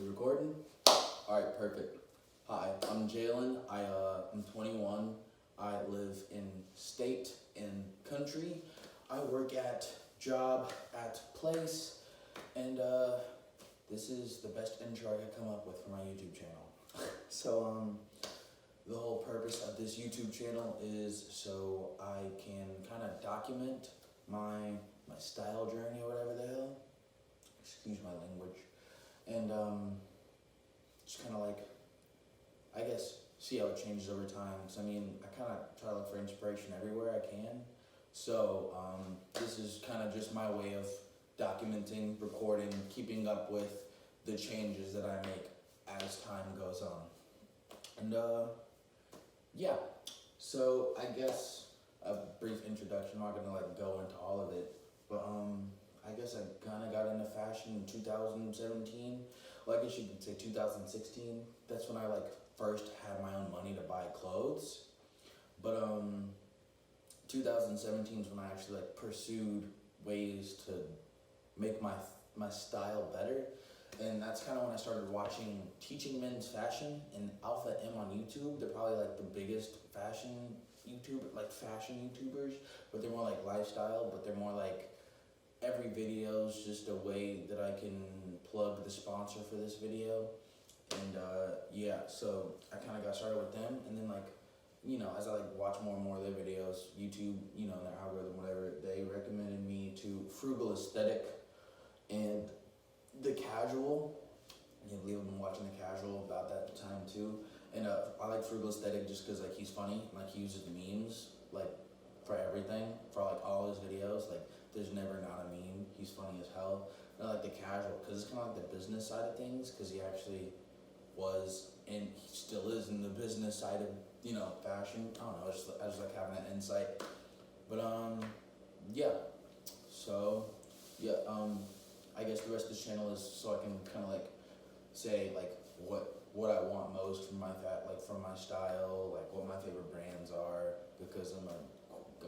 recording? Alright, perfect. Hi, I'm Jalen. I'm 21. I live in state and country. I work at job, at place, and this is the best intro I could come up with for my YouTube channel. So, the whole purpose of this YouTube channel is so I can kind of document my style journey or whatever the hell. Excuse my language. And just kind of like, I guess, see how it changes over time. So I mean, I kind of try to look for inspiration everywhere I can. So this is kind of just my way of documenting, recording, keeping up with the changes that I make as time goes on. And yeah, so I guess a brief introduction. I'm not gonna like go into all of it, but I guess I kind of got into fashion in 2017. Well, I guess you could say 2016. That's when I like first had my own money to buy clothes. But 2017 is when I actually like pursued ways to make my style better. And that's kind of when I started watching Teaching Men's Fashion and Alpha M on YouTube. They're probably like the biggest fashion YouTubers, but they're more like lifestyle, but they're more like every video is just a way that I can plug the sponsor for this video. And yeah, so I kind of got started with them, and then like, you know, as I like watch more and more of their videos, YouTube, you know, their algorithm, whatever, they recommended me to Frugal Aesthetic and The Casual. I can't believe I've been watching The Casual about that time too. And I like Frugal Aesthetic just because like he's funny, like he uses memes like for everything, for like all his videos. Like there's never not a meme. He's funny as hell. And I like The Casual because it's kind of like the business side of things, because he actually was and he still is in the business side of, you know, fashion. I don't know. I just like having that insight. But yeah. So yeah. I guess the rest of this channel is so I can kind of like say like what I want most from my from my style, like what my favorite brands are, because I'm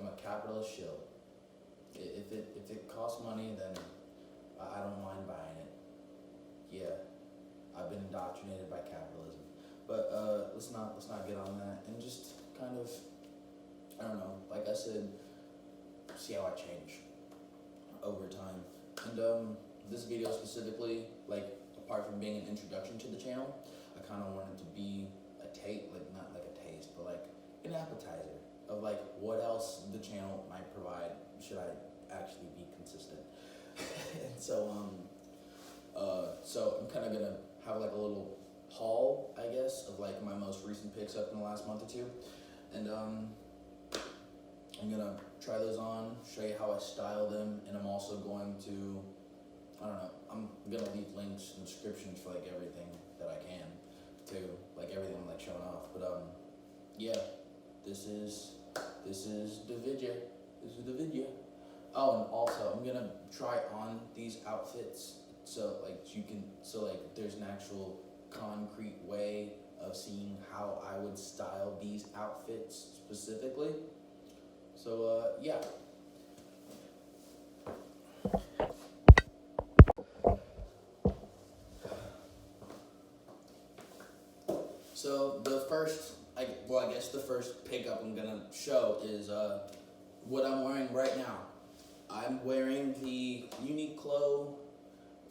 a capitalist shill. If it costs money, then I don't mind buying it. Yeah, I've been indoctrinated by capitalism. But let's not get on that, and just kind of, I don't know, like I said, see how I change over time. And this video specifically, like apart from being an introduction to the channel, I kind of wanted to be not like a taste, but like an appetizer of like what else the channel might provide should I actually be consistent. And so so I'm kind of gonna have like a little haul, I guess, of like my most recent picks up in the last month or two, and I'm gonna try those on, show you how I style them, and I'm also going to, I don't know, I'm gonna leave links and descriptions for like everything that I can too, like everything I'm like showing off. But yeah, this is the video. This is the video. Oh, and also I'm gonna try on these outfits so there's an actual concrete way of seeing how I would style these outfits specifically. So yeah. So the first, I guess the first pickup I'm gonna show is what I'm wearing right now. I'm wearing the Uniqlo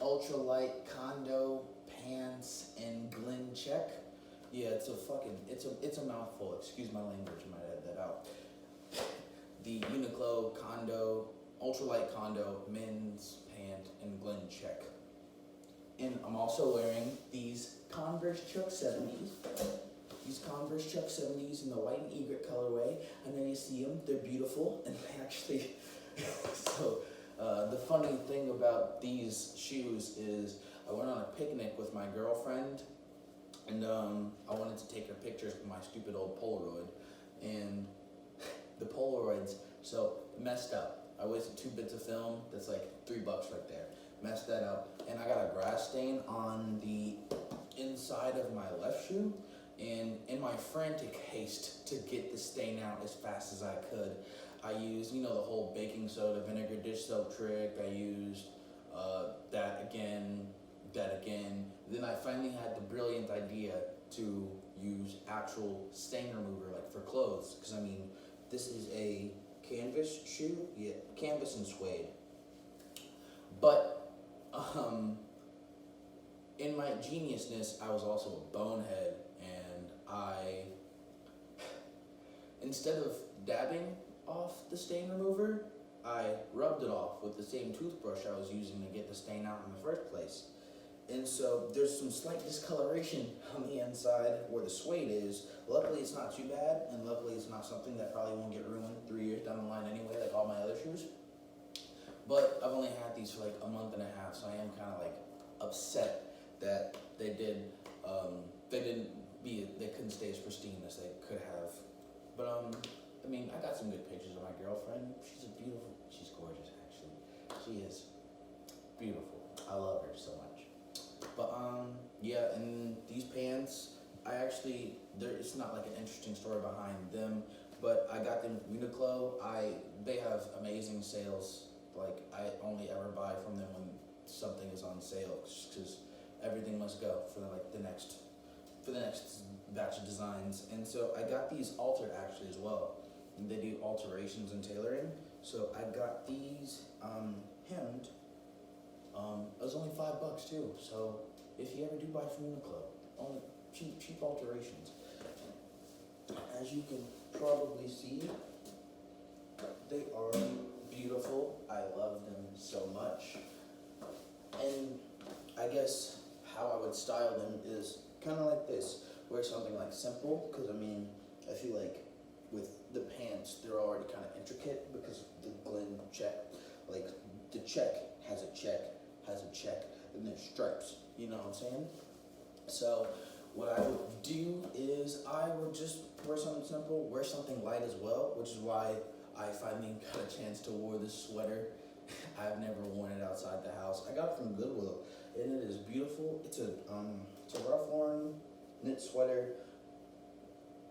ultralight condo pants in Glen check. Yeah, it's a mouthful. Excuse my language, I might edit that out. The Uniqlo ultralight condo men's pant in Glen check. And I'm also wearing these Converse Chuck 70s. These Converse Chuck 70s in the white and egret colorway. I know you see them, they're beautiful, and they actually, so the funny thing about these shoes is I went on a picnic with my girlfriend, and I wanted to take her pictures with my stupid old Polaroid, and the Polaroids, so messed up. I wasted 2 bits of film, that's like $3 right there. Messed that up, and I got a grass stain on the inside of my left shoe, and in my frantic haste to get the stain out as fast as I could, I used, you know, the whole baking soda vinegar dish soap trick. I used that again, that again. Then I finally had the brilliant idea to use actual stain remover, like for clothes, because I mean, this is a canvas shoe, yeah, canvas and suede. But in my geniusness, I was also a bonehead, and instead of dabbing off the stain remover, I rubbed it off with the same toothbrush I was using to get the stain out in the first place. And so there's some slight discoloration on the inside where the suede is. Luckily it's not too bad, and luckily it's not something that probably won't get ruined 3 years down the line anyway, like all my other shoes. But I've only had these for like a month and a half, so I am kind of like upset that they couldn't stay as pristine as they could have. But I mean, I got some good pictures of my girlfriend. She's gorgeous actually. She is beautiful. I love her so much. But yeah, and these pants, it's not like an interesting story behind them, but I got them from Uniqlo. They have amazing sales. Like, I only ever buy from them when something is on sale, because everything must go for the next batch of designs. And so I got these altered actually as well. They do alterations and tailoring. So I got these hemmed. It was only $5 too. So if you ever do buy from Uniqlo, only cheap alterations. As you can probably see, they are beautiful. I love them so much. And I guess how I would style them is kind of like this. Wear something like simple, because I mean, I feel like with the pants, they're already kind of intricate because the Glen check, like the check has a check, and there's stripes, you know what I'm saying? So what I would do is I would just wear something simple, wear something light as well, which is why I finally got a chance to wear this sweater. I've never worn it outside the house. I got it from Goodwill, and it is beautiful. It's a Ralph Lauren knit sweater,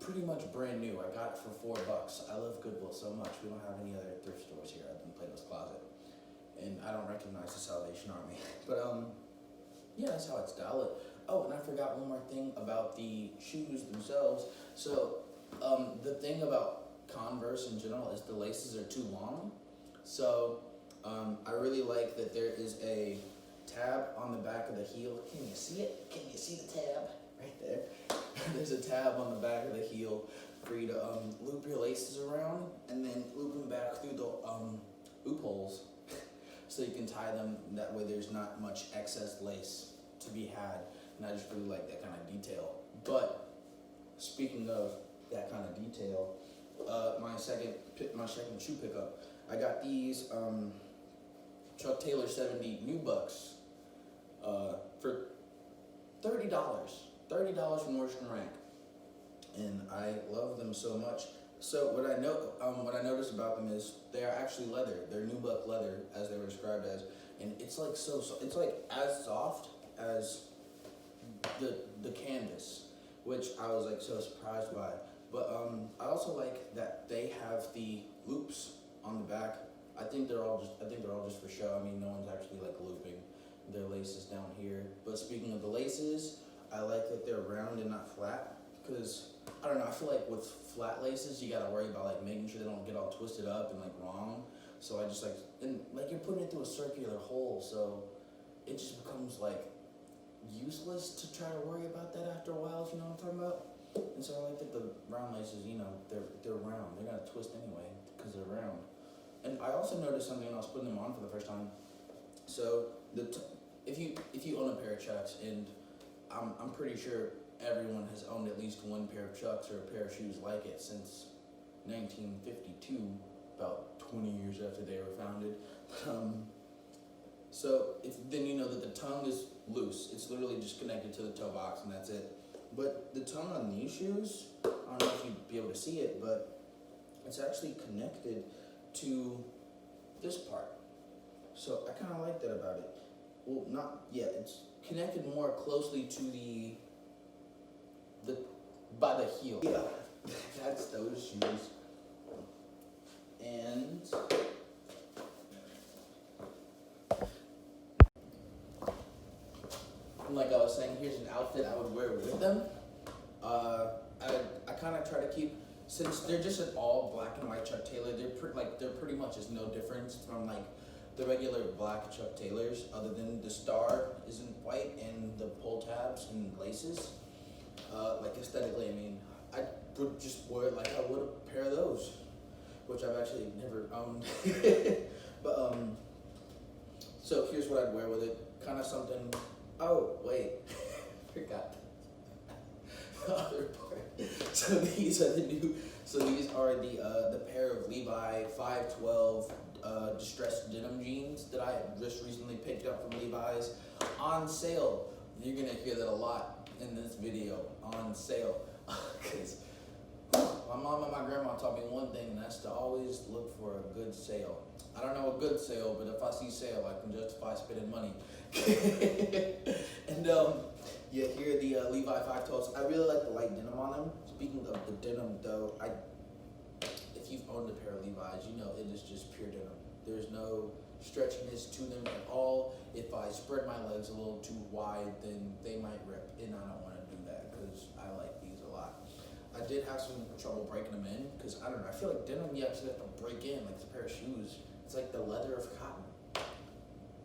pretty much brand new. I got it for $4. I love Goodwill so much. We don't have any other thrift stores here other than Plato's Closet, and I don't recognize the Salvation Army. But yeah, that's how I'd style it. Oh, and I forgot one more thing about the shoes themselves. So the thing about Converse in general is the laces are too long. So I really like that there is a tab on the back of the heel. Can you see it? Can you see the tab? Right there. There's a tab on the back of the heel for you to loop your laces around and then loop them back through the loop holes so you can tie them. That way there's not much excess lace to be had. And I just really like that kind of detail. But speaking of that kind of detail, my second shoe pickup, I got these Chuck Taylor 70 Nubucks for $30 from Nordstrom Rack, and I love them so much. So what I noticed about them is they are actually leather. They're nubuck leather, as they were described as, and it's like it's like as soft as the canvas, which I was like so surprised by. But I also like that they have the loops on the back. I think they're all just for show. I mean, no one's actually like looping their laces down here. But speaking of the laces, I like that they're round and not flat, because I don't know, I feel like with flat laces you gotta worry about like making sure they don't get all twisted up and like wrong. So I just like you're putting it through a circular hole, so it just becomes like useless to try to worry about that after a while, if you know what I'm talking about. And so I like that the round laces, you know, they're round. They're gonna twist anyway because they're round. And I also noticed something when I was putting them on for the first time. So if you own a pair of Chucks, and I'm pretty sure everyone has owned at least one pair of Chucks or a pair of shoes like it since 1952, about 20 years after they were founded. So then you know that the tongue is loose. It's literally just connected to the toe box, and that's it. But the tongue on these shoes, I don't know if you'd be able to see it, but it's actually connected to this part. So I kind of like that about it. Well, not yet. It's connected more closely to by the heel. Yeah, that's those shoes. And And like I was saying, here's an outfit I would wear with them. I kind of try to keep, since they're just an all black and white Chuck Taylor, they're pretty much just no difference from like the regular black Chuck Taylors, other than the star isn't white and the pull tabs and laces. Like aesthetically, I mean, I would just wear it like I would a pair of those, which I've actually never owned. But so here's what I'd wear with it. Kind of something. Oh wait, forgot the other part. So these are the new. So these are the pair of Levi 512 distressed denim jeans that I just recently picked up from Levi's on sale. You're gonna hear that a lot in this video, on sale, because my mom and my grandma taught me one thing, and that's to always look for a good sale. I don't know a good sale, but if I see sale, I can justify spending money. And yeah, here are the Levi 512s. I really like the light denim on them. Speaking of the denim, though, if you've owned a pair of Levi's, you know it is just pure denim. There's no stretchiness to them at all. If I spread my legs a little too wide, then they might rip, and I don't want to do that because I like these a lot. I did have some trouble breaking them in because I don't know. I feel like denim you actually have to break in like it's a pair of shoes. It's like the leather of cotton.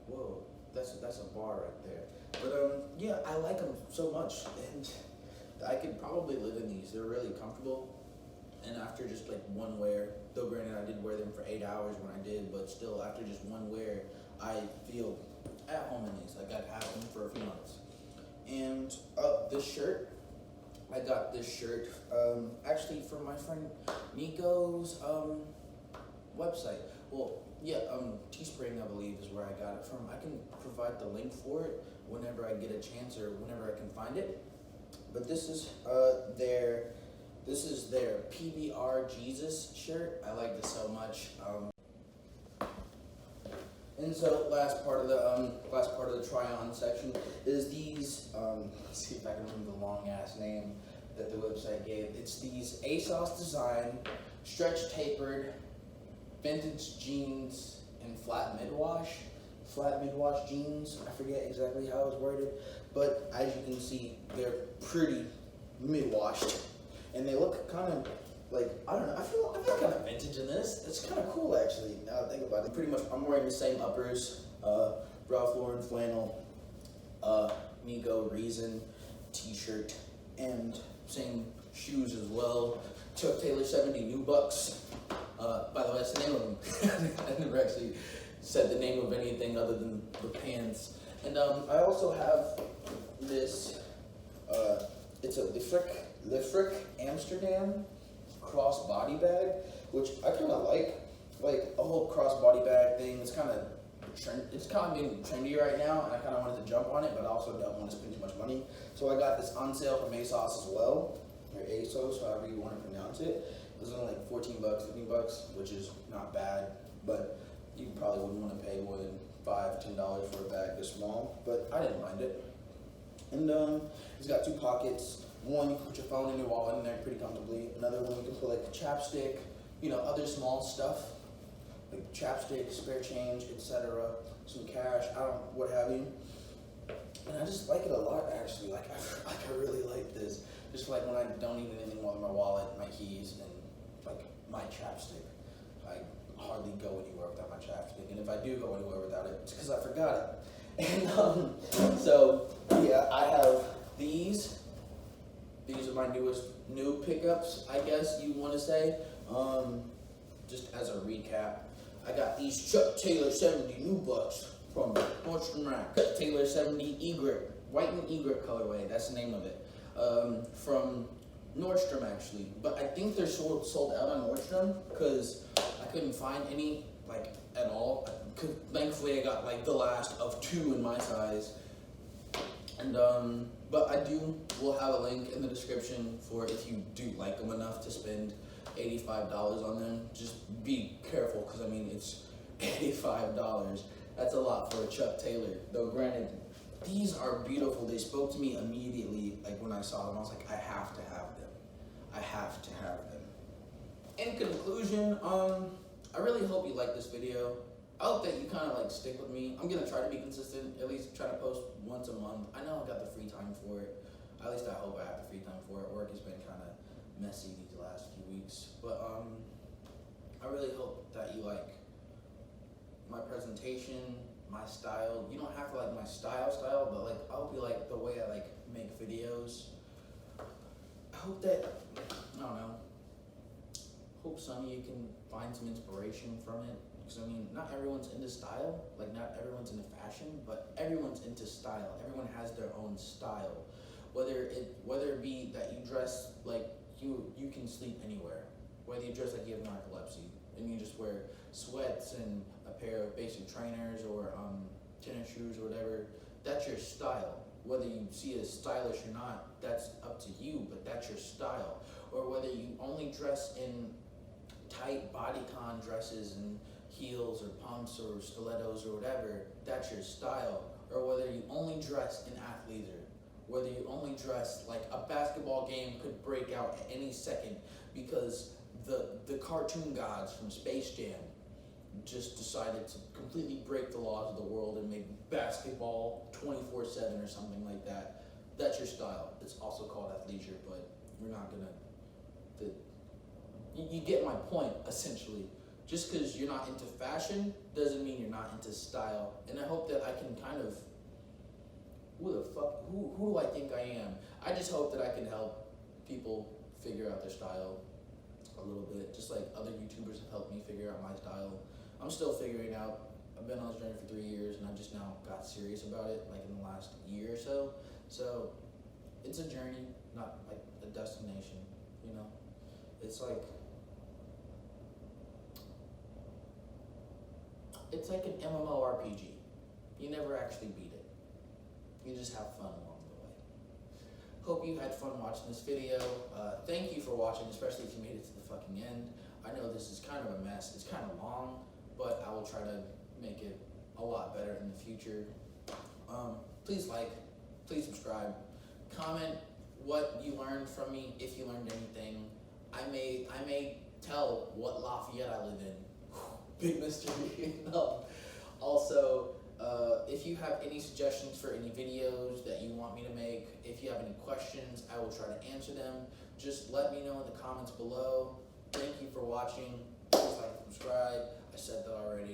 Whoa, that's a bar right there. But yeah, I like them so much, and I could probably live in these. They're really comfortable. And after just like one wear, though granted I did wear them for 8 hours when I did, but still after just one wear, I feel at home in these. Like I'd have them for a few months. And this shirt, I got this shirt actually from my friend Nico's website. Well, yeah, Teespring I believe is where I got it from. I can provide the link for it whenever I get a chance or whenever I can find it. But this is their PBR Jesus shirt. I like this so much. And so last part of the try-on section is these. Let's see if I can remember the long ass name that the website gave. It's these ASOS design, stretch tapered, vintage jeans in flat mid-wash jeans. I forget exactly how it's worded, but as you can see, they're pretty mid-washed. And they look kind of like, I don't know, I feel kind of vintage in this. It's kind of cool actually, now that I think about it. Pretty much, I'm wearing the same uppers, Ralph Lauren flannel, Nico Reason t-shirt, and same shoes as well. Chuck Taylor 70 New Bucks. By the way, that's the name of them. I never actually said the name of anything other than the pants. And I also have this, it's a Lifrick Amsterdam crossbody bag, which I kind of like a whole crossbody bag thing. It's kind of being trendy right now, and I kind of wanted to jump on it, but I also don't want to spend too much money. So I got this on sale from ASOS as well, or ASOS, however you want to pronounce it. It was only like 14 bucks, 15 bucks, which is not bad, but you probably wouldn't want to pay more than $5, $10 for a bag this small, but I didn't mind it. And it's got 2 pockets. One, you can put your phone and your wallet in there pretty comfortably. Another one, you can put like a chapstick, you know, other small stuff, like chapstick, spare change, etc. Some cash, what have you. And I just like it a lot, actually. Like I really like this. Just like when I don't need anything more than my wallet, my keys, and like my chapstick. I hardly go anywhere without my chapstick, and if I do go anywhere without it, it's because I forgot it. And so yeah, I have these. These are my new pickups, I guess you want to say. Just as a recap, I got these Chuck Taylor 70 New Bucks from Nordstrom Rack. Chuck Taylor 70 E-Grip, white and E-Grip colorway, that's the name of it. From Nordstrom actually, but I think they're sold out on Nordstrom because I couldn't find any like at all. Thankfully I got like the last of 2 in my size. And but we'll have a link in the description for if you do like them enough to spend $85 on them. Just be careful, because I mean it's $85. That's a lot for a Chuck Taylor. Though granted, these are beautiful. They spoke to me immediately, like when I saw them. I was like, I have to have them. I have to have them. In conclusion, I really hope you like this video. I hope that you kind of like stick with me. I'm gonna try to be consistent, at least try to post once a month. I know I got the free time for it. At least I hope I have the free time for it. Work has been kind of messy these last few weeks, but I really hope that you like my presentation, my style. You don't have to like my style, but like I hope you like the way I like make videos. I hope that, I don't know, hope some of you can find some inspiration from it. Because I mean, not everyone's into style, like not everyone's into fashion, but everyone's into style. Everyone has their own style. Whether it be that you dress like you can sleep anywhere. Whether you dress like you have narcolepsy and you just wear sweats and a pair of basic trainers or tennis shoes or whatever, that's your style. Whether you see it as stylish or not, that's up to you, but that's your style. Or whether you only dress in tight bodycon dresses and heels or pumps or stilettos or whatever, that's your style. Or whether you only dress in athleisure, whether you only dress like a basketball game could break out at any second because the cartoon gods from Space Jam just decided to completely break the laws of the world and make basketball 24/7 or something like that. That's your style. It's also called athleisure, but we're not gonna. You get my point, essentially. Just because you're not into fashion doesn't mean you're not into style. And I hope that I can kind of, who do I think I am? I just hope that I can help people figure out their style a little bit, just like other YouTubers have helped me figure out my style. I'm still figuring out. I've been on this journey for 3 years, and I just now got serious about it, like in the last year or so. So it's a journey, not like a destination, you know? It's like an MMORPG. You never actually beat it. You just have fun along the way. Hope you had fun watching this video. Thank you for watching, especially if you made it to the fucking end. I know this is kind of a mess. It's kind of long, but I will try to make it a lot better in the future. Please like, please subscribe, comment what you learned from me, if you learned anything. I may tell what Lafayette I live in. Big mystery. No. Also, if you have any suggestions for any videos that you want me to make, if you have any questions, I will try to answer them. Just let me know in the comments below. Thank you for watching. Please like and subscribe. I said that already.